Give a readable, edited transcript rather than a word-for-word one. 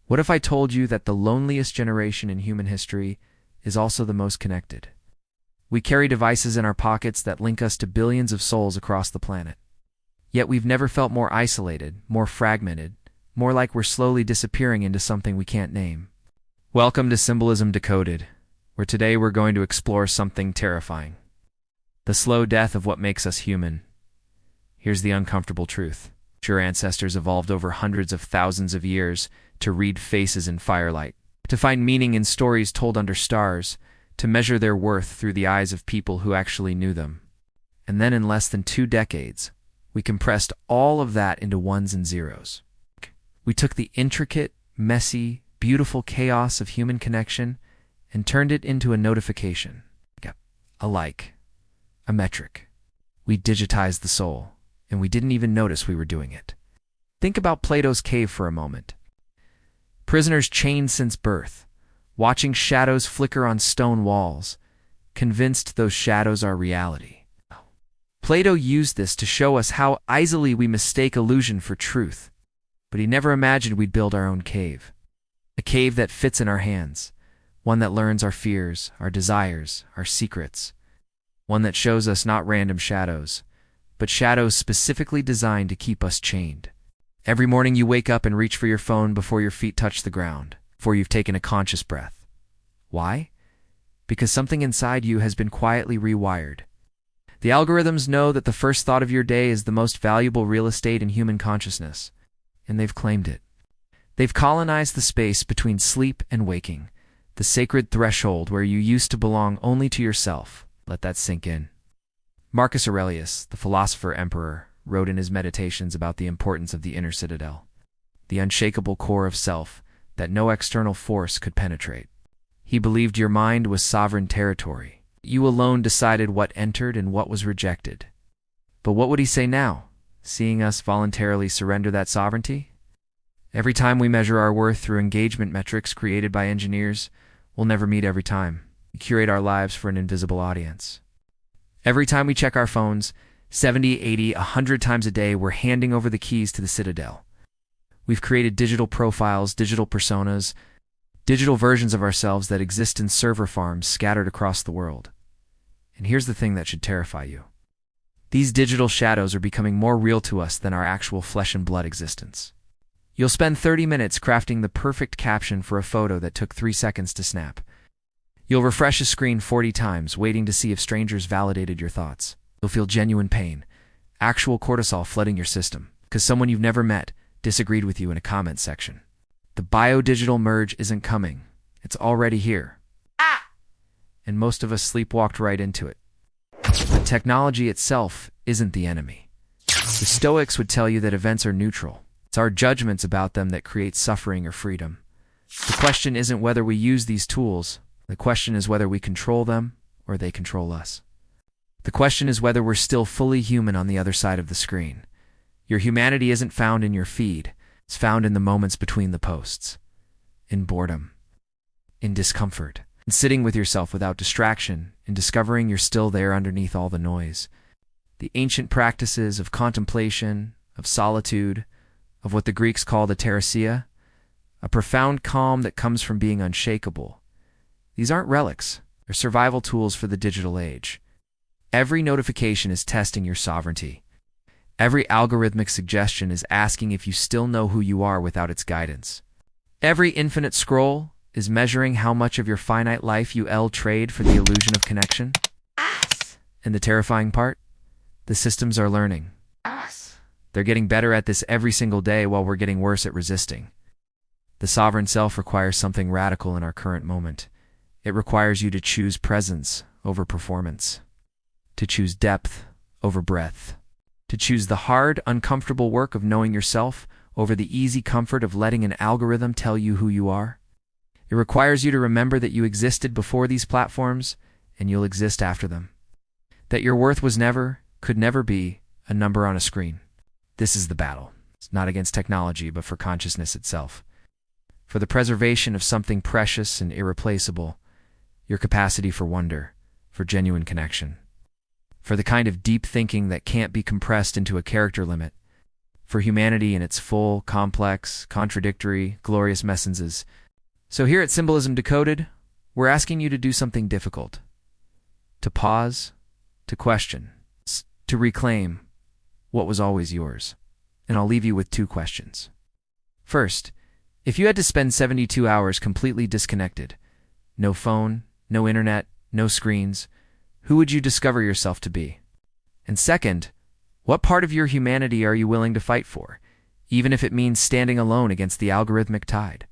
What if I told you that the loneliest generation in human history is also the most connected? We carry devices in our pockets that link us to billions of souls across the planet. Yet we've never felt more isolated, more fragmented, more like we're slowly disappearing into something we can't name. Welcome to Symbolism Decoded, where today we're going to explore something terrifying. The slow death of what makes us human. Here's the uncomfortable truth. Your ancestors evolved over hundreds of thousands of years to read faces in firelight, to find meaning in stories told under stars, to measure their worth through the eyes of people who actually knew them. And then in less than 2 decades, we compressed all of that into ones and zeros. We took the intricate, messy, beautiful chaos of human connection and turned it into a notification, a like, a metric. We digitized the soul, and we didn't even notice we were doing it. Think about Plato's cave for a moment. Prisoners chained since birth, watching shadows flicker on stone walls, convinced those shadows are reality. Plato used this to show us how easily we mistake illusion for truth, but he never imagined we'd build our own cave. A cave that fits in our hands, one that learns our fears, our desires, our secrets, one that shows us not random shadows, but shadows specifically designed to keep us chained. Every morning you wake up and reach for your phone before your feet touch the ground, before you've taken a conscious breath. Why? Because something inside you has been quietly rewired. The algorithms know that the first thought of your day is the most valuable real estate in human consciousness, and they've claimed it. They've colonized the space between sleep and waking, the sacred threshold where you used to belong only to yourself. Let that sink in. Marcus Aurelius, the philosopher-emperor, wrote in his meditations about the importance of the inner citadel, the unshakable core of self that no external force could penetrate. He believed your mind was sovereign territory. You alone decided what entered and what was rejected. But what would he say now, seeing us voluntarily surrender that sovereignty? Every time we measure our worth through engagement metrics created by engineers, we'll never meet every time. We curate our lives for an invisible audience. Every time we check our phones, 70, 80, 100 times a day, we're handing over the keys to the citadel. We've created digital profiles, digital personas, digital versions of ourselves that exist in server farms scattered across the world. And here's the thing that should terrify you. These digital shadows are becoming more real to us than our actual flesh and blood existence. You'll spend 30 minutes crafting the perfect caption for a photo that took 3 seconds to snap. You'll refresh a screen 40 times, waiting to see if strangers validated your thoughts. You'll feel genuine pain, actual cortisol flooding your system, because someone you've never met disagreed with you in a comment section. The bio-digital merge isn't coming. It's already here. And most of us sleepwalked right into it. But technology itself isn't the enemy. The Stoics would tell you that events are neutral. It's our judgments about them that create suffering or freedom. The question isn't whether we use these tools. The question is whether we control them or they control us. The question is whether we're still fully human on the other side of the screen. Your humanity isn't found in your feed. It's found in the moments between the posts. In boredom. In discomfort. In sitting with yourself without distraction. In discovering you're still there underneath all the noise. The ancient practices of contemplation, of solitude, of what the Greeks called a teresia, a profound calm that comes from being unshakable. These aren't relics. They're survival tools for the digital age. Every notification is testing your sovereignty. Every algorithmic suggestion is asking if you still know who you are without its guidance. Every infinite scroll is measuring how much of your finite life you trade for the illusion of connection. And the terrifying part? The systems are learning. They're getting better at this every single day while we're getting worse at resisting. The sovereign self requires something radical in our current moment. It requires you to choose presence over performance, to choose depth over breadth, to choose the hard, uncomfortable work of knowing yourself over the easy comfort of letting an algorithm tell you who you are. It requires you to remember that you existed before these platforms and you'll exist after them. That your worth was never, could never be, a number on a screen. This is the battle. It's not against technology, but for consciousness itself. For the preservation of something precious and irreplaceable, your capacity for wonder, for genuine connection. For the kind of deep thinking that can't be compressed into a character limit, for humanity in its full, complex, contradictory, glorious messences. So here at Symbolism Decoded, we're asking you to do something difficult. To pause, to question, to reclaim what was always yours. And I'll leave you with two questions. First, if you had to spend 72 hours completely disconnected, no phone, no internet, no screens, who would you discover yourself to be? And second, what part of your humanity are you willing to fight for, even if it means standing alone against the algorithmic tide?